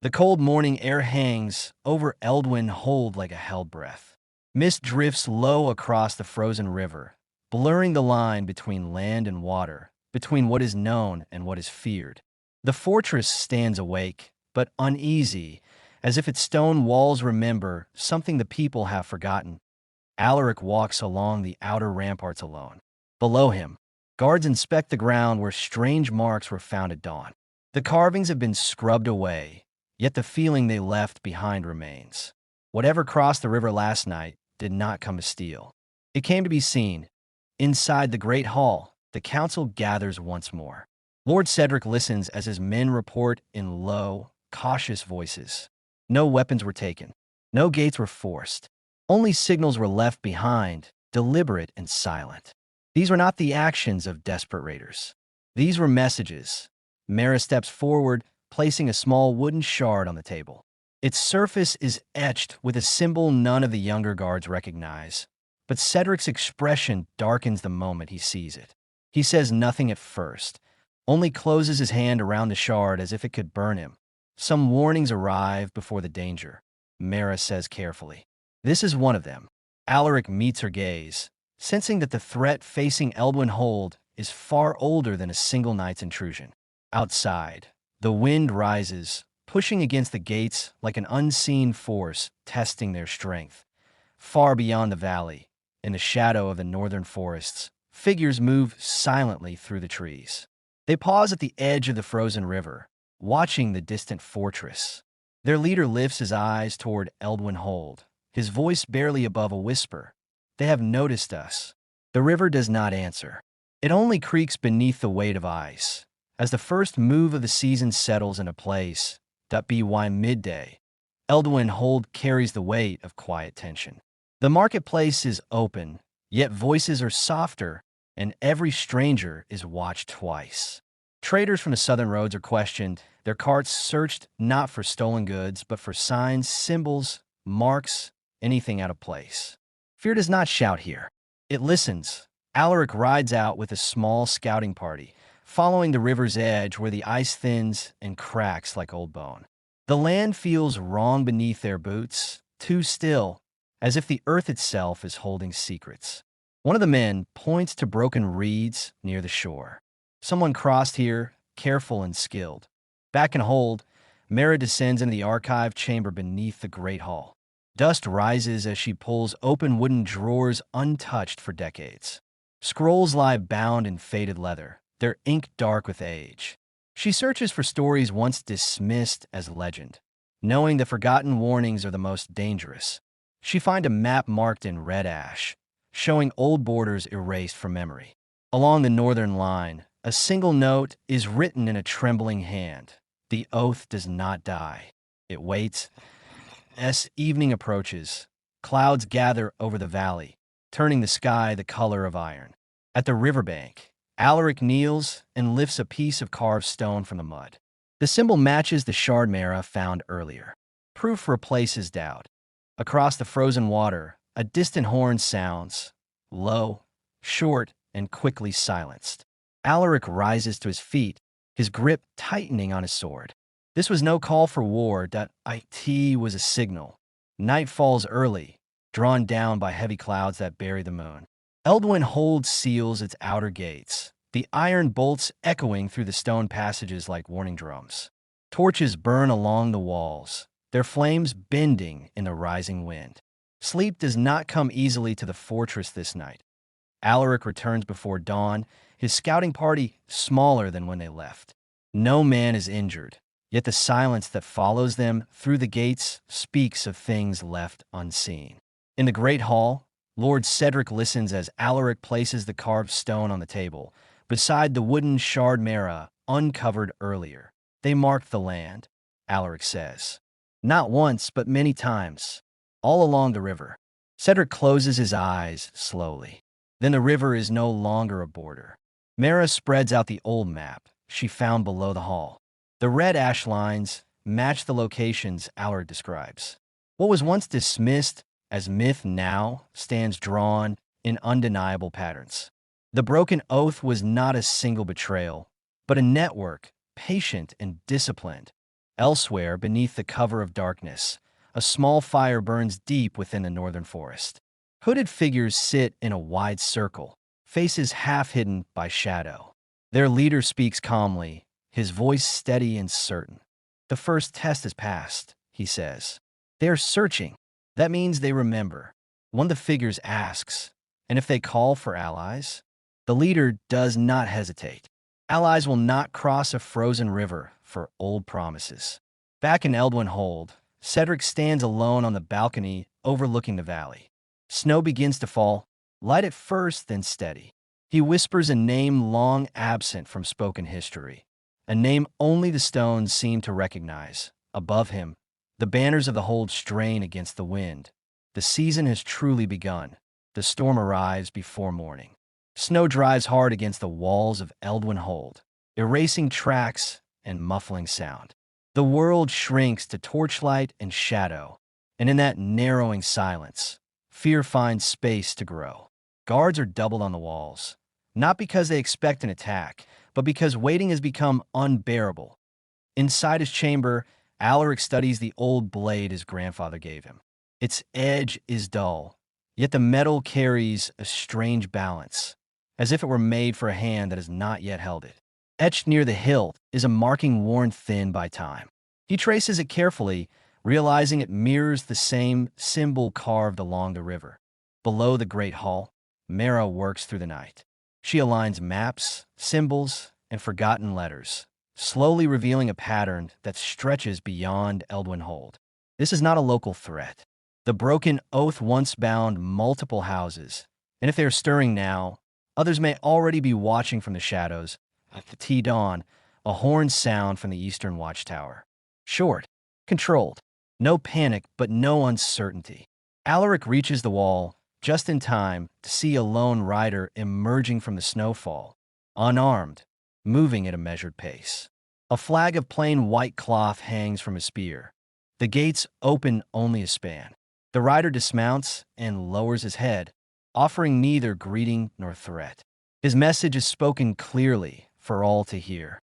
The cold morning air hangs over Eldwyn Hold like a held breath. Mist drifts low across the frozen river, blurring the line between land and water, between what is known and what is feared. The fortress stands awake, but uneasy, as if its stone walls remember something the people have forgotten. Alaric walks along the outer ramparts alone. Below him, guards inspect the ground where strange marks were found at dawn. The carvings have been scrubbed away, yet the feeling they left behind remains. Whatever crossed the river last night did not come to steal. It came to be seen. Inside the great hall, the council gathers once more. Lord Cedric listens as his men report in low, cautious voices. No weapons were taken. No gates were forced. Only signals were left behind, deliberate and silent. These were not the actions of desperate raiders. These were messages. Maera steps forward, placing a small wooden shard on the table. Its surface is etched with a symbol none of the younger guards recognize, but Cedric's expression darkens the moment he sees it. He says nothing at first, only closes his hand around the shard as if it could burn him. Some warnings arrive before the danger, Maera says carefully. This is one of them. Alaric meets her gaze, sensing that the threat facing Eldwyn Hold is far older than a single night's intrusion. Outside, the wind rises, pushing against the gates like an unseen force testing their strength. Far beyond the valley, in the shadow of the northern forests, figures move silently through the trees. They pause at the edge of the frozen river, watching the distant fortress. Their leader lifts his eyes toward Eldwyn Hold, his voice barely above a whisper. They have noticed us. The river does not answer. It only creaks beneath the weight of ice. As the first move of the season settles into place, by midday, Eldwyn Hold carries the weight of quiet tension. The marketplace is open, yet voices are softer, and every stranger is watched twice. Traders from the southern roads are questioned, their carts searched not for stolen goods, but for signs, symbols, marks, anything out of place. Fear does not shout here. It listens. Alaric rides out with a small scouting party, following the river's edge where the ice thins and cracks like old bone. The land feels wrong beneath their boots, too still, as if the earth itself is holding secrets. One of the men points to broken reeds near the shore. Someone crossed here, careful and skilled. Back in Hold, Maera descends into the archive chamber beneath the great hall. Dust rises as she pulls open wooden drawers untouched for decades. Scrolls lie bound in faded leather, their ink dark with age. She searches for stories once dismissed as legend, knowing the forgotten warnings are the most dangerous. She finds a map marked in red ash, showing old borders erased from memory. Along the northern line, a single note is written in a trembling hand. The oath does not die. It waits. As evening approaches, clouds gather over the valley, turning the sky the color of iron. At the riverbank, Alaric kneels and lifts a piece of carved stone from the mud. The symbol matches the shard Maera found earlier. Proof replaces doubt. Across the frozen water, a distant horn sounds, low, short, and quickly silenced. Alaric rises to his feet, his grip tightening on his sword. This was no call for war. It was a signal. Night falls early, drawn down by heavy clouds that bury the moon. Eldwyn Hold seals its outer gates, the iron bolts echoing through the stone passages like warning drums. Torches burn along the walls, their flames bending in the rising wind. Sleep does not come easily to the fortress this night. Alaric returns before dawn, his scouting party smaller than when they left. No man is injured, yet the silence that follows them through the gates speaks of things left unseen. In the great hall, Lord Cedric listens as Alaric places the carved stone on the table, beside the wooden shard Maera uncovered earlier. They marked the land, Alaric says. Not once, but many times, all along the river. Cedric closes his eyes slowly. Then the river is no longer a border. Maera spreads out the old map she found below the hall. The red ash lines match the locations Alaric describes. What was once dismissed as myth now stands drawn in undeniable patterns. The broken oath was not a single betrayal, but a network, patient and disciplined. Elsewhere, beneath the cover of darkness, a small fire burns deep within the northern forest. Hooded figures sit in a wide circle, faces half hidden by shadow. Their leader speaks calmly, his voice steady and certain. "The first test is passed," he says. "They are searching. That means they remember." One of the figures asks, "And if they call for allies?" The leader does not hesitate. Allies will not cross a frozen river for old promises. Back in Eldwyn Hold, Cedric stands alone on the balcony overlooking the valley. Snow begins to fall, light at first, then steady. He whispers a name long absent from spoken history, a name only the stones seem to recognize. Above him, the banners of the Hold strain against the wind. The season has truly begun. The storm arrives before morning. Snow drives hard against the walls of Eldwyn Hold, erasing tracks and muffling sound. The world shrinks to torchlight and shadow, and in that narrowing silence, fear finds space to grow. Guards are doubled on the walls, not because they expect an attack, but because waiting has become unbearable. Inside his chamber, Alaric studies the old blade his grandfather gave him. Its edge is dull, yet the metal carries a strange balance, as if it were made for a hand that has not yet held it. Etched near the hilt is a marking worn thin by time. He traces it carefully, realizing it mirrors the same symbol carved along the river. Below the great hall, Maera works through the night. She aligns maps, symbols, and forgotten letters, slowly revealing a pattern that stretches beyond Eldwyn Hold. This is not a local threat. The broken oath once bound multiple houses, and if they are stirring now, others may already be watching from the shadows. At the T-dawn, a horn sound from the eastern watchtower. Short, controlled. No panic, but no uncertainty. Alaric reaches the wall just in time to see a lone rider emerging from the snowfall, unarmed, moving at a measured pace. A flag of plain white cloth hangs from his spear. The gates open only a span. The rider dismounts and lowers his head, offering neither greeting nor threat. His message is spoken clearly for all to hear.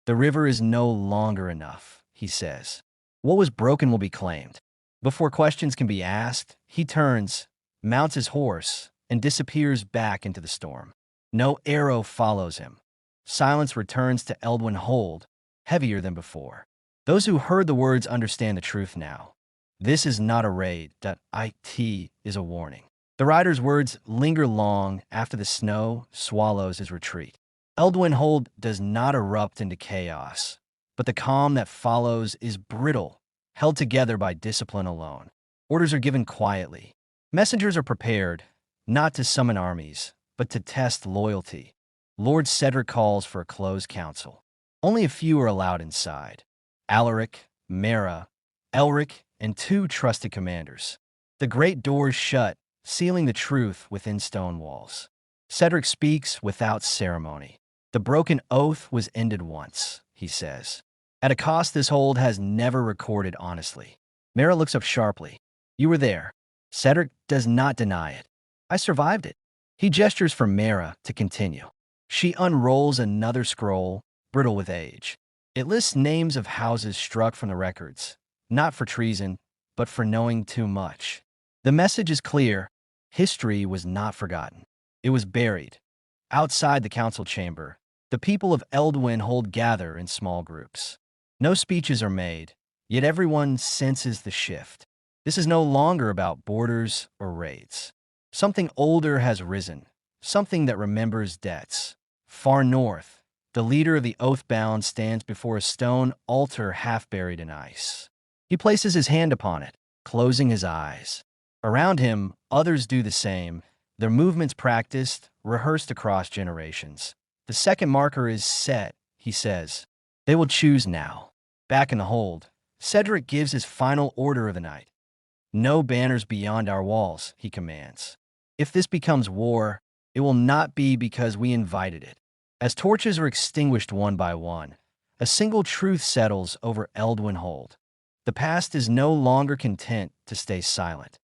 "The river is no longer enough," he says. "What was broken will be claimed." Before questions can be asked, he turns, mounts his horse, and disappears back into the storm. No arrow follows him. Silence returns to Eldwyn Hold, heavier than before. Those who heard the words understand the truth now. This is not a raid. It is a warning. The rider's words linger long after the snow swallows his retreat. Eldwyn Hold does not erupt into chaos, but the calm that follows is brittle, held together by discipline alone. Orders are given quietly. Messengers are prepared, not to summon armies, but to test loyalty. Lord Cedric calls for a closed council. Only a few are allowed inside. Alaric, Maera, Elric, and 2 trusted commanders. The great doors shut, sealing the truth within stone walls. Cedric speaks without ceremony. "The broken oath was ended once," he says. "At a cost this Hold has never recorded honestly." Maera looks up sharply. "You were there." Cedric does not deny it. "I survived it." He gestures for Maera to continue. She unrolls another scroll, brittle with age. It lists names of houses struck from the records, not for treason, but for knowing too much. The message is clear. History was not forgotten. It was buried. Outside the council chamber, the people of Eldwyn Hold gather in small groups. No speeches are made, yet everyone senses the shift. This is no longer about borders or raids. Something older has risen, something that remembers debts. Far north, the leader of the Oathbound stands before a stone altar half buried in ice. He places his hand upon it, closing his eyes. Around him, others do the same, their movements practiced, rehearsed across generations. The second marker is set, he says. They will choose now. Back in the Hold, Cedric gives his final order of the night. "No banners beyond our walls," he commands. "If this becomes war, it will not be because we invited it." As torches are extinguished one by one, a single truth settles over Eldwyn Hold. The past is no longer content to stay silent.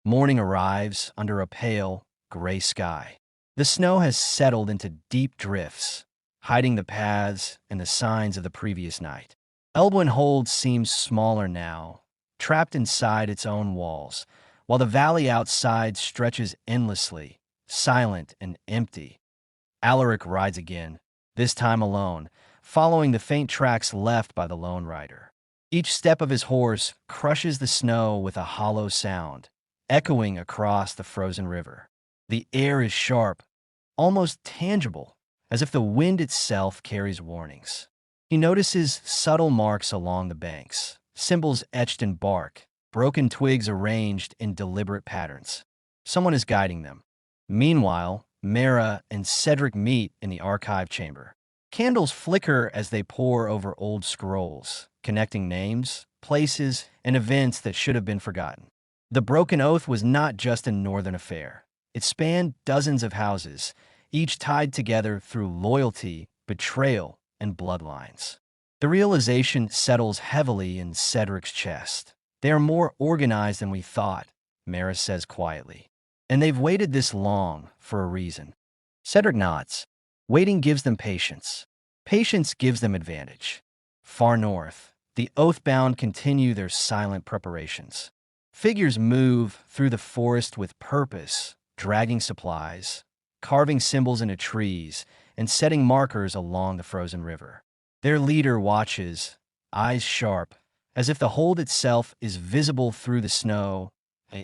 Morning arrives under a pale, gray sky. The snow has settled into deep drifts, hiding the paths and the signs of the previous night. Eldwyn Hold seems smaller now, trapped inside its own walls, while the valley outside stretches endlessly, silent and empty. Alaric rides again, this time alone, following the faint tracks left by the lone rider. Each step of his horse crushes the snow with a hollow sound, echoing across the frozen river. The air is sharp, almost tangible, as if the wind itself carries warnings. He notices subtle marks along the banks, symbols etched in bark, broken twigs arranged in deliberate patterns. Someone is guiding them. Meanwhile, Maera and Cedric meet in the archive chamber. Candles flicker as they pore over old scrolls, connecting names, places, and events that should have been forgotten. The broken oath was not just a northern affair. It spanned dozens of houses, each tied together through loyalty, betrayal, and bloodlines. The realization settles heavily in Cedric's chest. They are more organized than we thought, Maera says quietly. And they've waited this long for a reason. Cedric nods. Waiting gives them patience. Patience gives them advantage. Far north, the Oathbound continue their silent preparations. Figures move through the forest with purpose, dragging supplies, carving symbols into trees, and setting markers along the frozen river. Their leader watches, eyes sharp, as if the hold itself is visible through the snow.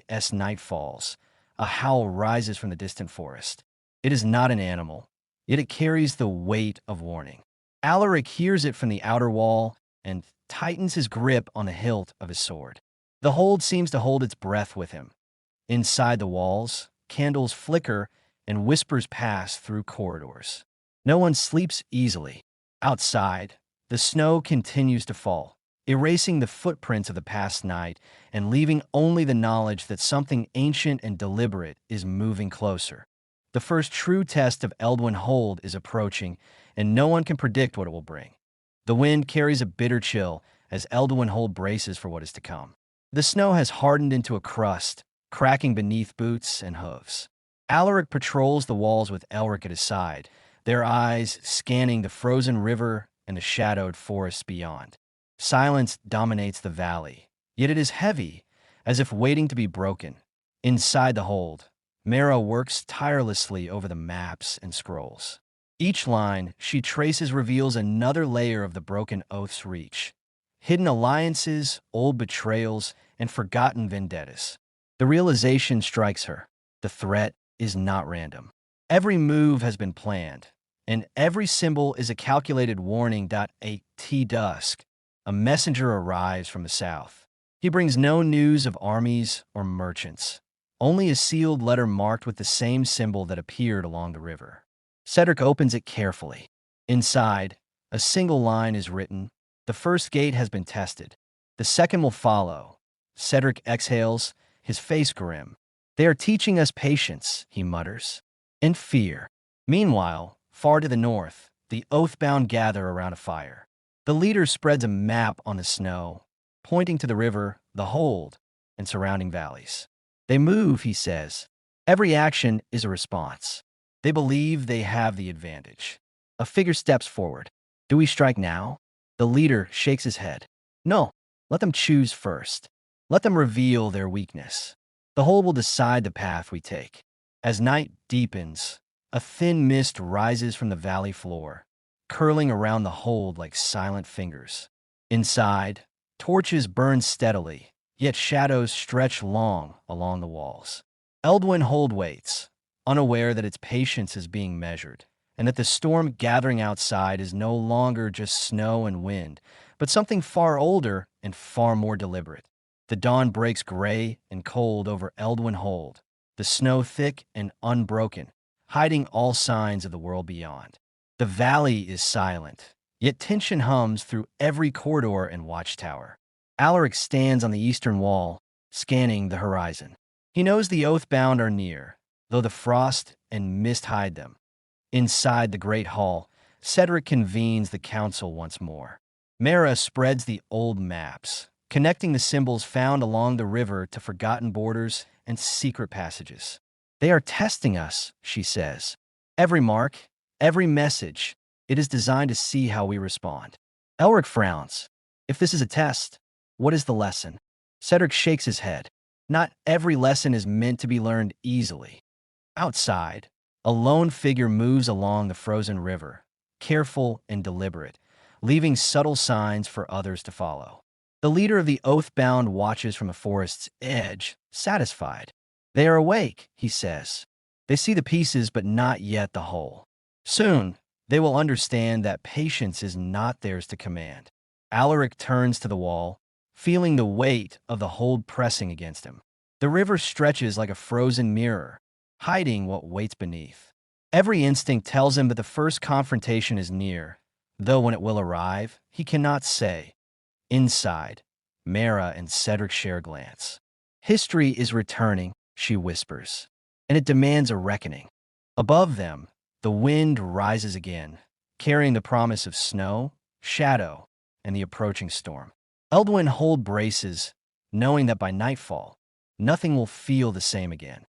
As night falls, a howl rises from the distant forest. It is not an animal, yet it carries the weight of warning. Alaric hears it from the outer wall and tightens his grip on the hilt of his sword. The hold seems to hold its breath with him. Inside the walls, candles flicker and whispers pass through corridors. No one sleeps easily. Outside, the snow continues to fall, erasing the footprints of the past night and leaving only the knowledge that something ancient and deliberate is moving closer. The first true test of Eldwyn Hold is approaching, and no one can predict what it will bring. The wind carries a bitter chill as Eldwyn Hold braces for what is to come. The snow has hardened into a crust, cracking beneath boots and hooves. Alaric patrols the walls with Elric at his side, their eyes scanning the frozen river and the shadowed forests beyond. Silence dominates the valley, yet it is heavy, as if waiting to be broken. Inside the hold, Maera works tirelessly over the maps and scrolls. Each line she traces reveals another layer of the broken oath's reach. Hidden alliances, old betrayals, and forgotten vendettas. The realization strikes her. The threat is not random. Every move has been planned, and every symbol is a calculated warning. At dusk, a messenger arrives from the south. He brings no news of armies or merchants, only a sealed letter marked with the same symbol that appeared along the river. Cedric opens it carefully. Inside, a single line is written. The first gate has been tested. The second will follow. Cedric exhales, his face grim. They are teaching us patience, he mutters, and fear. Meanwhile, far to the north, the Oathbound gather around a fire. The leader spreads a map on the snow, pointing to the river, the hold, and surrounding valleys. They move, he says. Every action is a response. They believe they have the advantage. A figure steps forward. Do we strike now? The leader shakes his head. No, let them choose first. Let them reveal their weakness. The hold will decide the path we take. As night deepens, a thin mist rises from the valley floor, curling around the hold like silent fingers. Inside, torches burn steadily, yet shadows stretch long along the walls. Eldwyn Hold waits, unaware that its patience is being measured, and that the storm gathering outside is no longer just snow and wind, but something far older and far more deliberate. The dawn breaks gray and cold over Eldwyn Hold, the snow thick and unbroken, hiding all signs of the world beyond. The valley is silent, yet tension hums through every corridor and watchtower. Alaric stands on the eastern wall, scanning the horizon. He knows the Oathbound are near, though the frost and mist hide them. Inside the great hall, Cedric convenes the council once more. Maera spreads the old maps, connecting the symbols found along the river to forgotten borders and secret passages. They are testing us, she says. Every mark, every message, it is designed to see how we respond. Elric frowns. If this is a test, what is the lesson? Cedric shakes his head. Not every lesson is meant to be learned easily. Outside, a lone figure moves along the frozen river, careful and deliberate, leaving subtle signs for others to follow. The leader of the oath-bound watches from the forest's edge, satisfied. They are awake, he says. They see the pieces but not yet the whole. Soon, they will understand that patience is not theirs to command. Alaric turns to the wall, feeling the weight of the hold pressing against him. The river stretches like a frozen mirror, hiding what waits beneath. Every instinct tells him that the first confrontation is near, though when it will arrive, he cannot say. Inside, Maera and Cedric share a glance. History is returning, she whispers, and it demands a reckoning. Above them, the wind rises again, carrying the promise of snow, shadow, and the approaching storm. Eldwyn Hold braces, knowing that by nightfall, nothing will feel the same again.